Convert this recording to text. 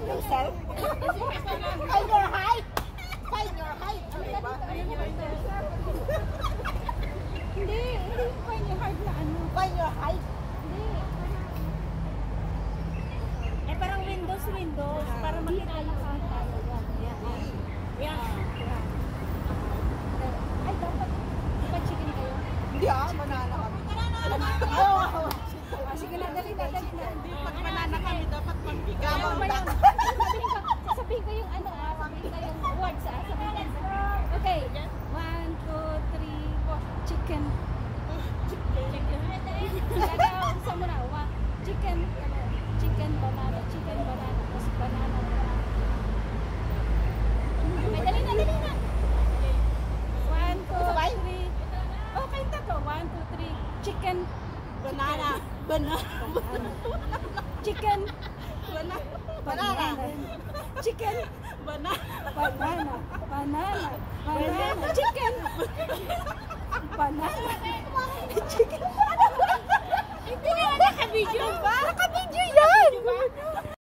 yourself. Find your height. Find your height. Hindi find your height na ano. Find your height. Hindi. Eh parang windows para makita yung tayo. Yan. Ay dapat ba chicken kayo? Hindi banana kami. Sige na, dali na. Hindi pag banana kami dapat magbigamang lang. Sasabihin ko yung ano sasabihin ko yung words sasabihin ko. Okay, 1, 2, 3, 4, chicken. Sa muna, chicken, banana, tapos banana. Okay, dali na. 1, 2, 3. Okay, tatlo. 1, 2, 3. Chicken. Banana. Chicken. Banana. Chicken. Banana. Chicken. Banana.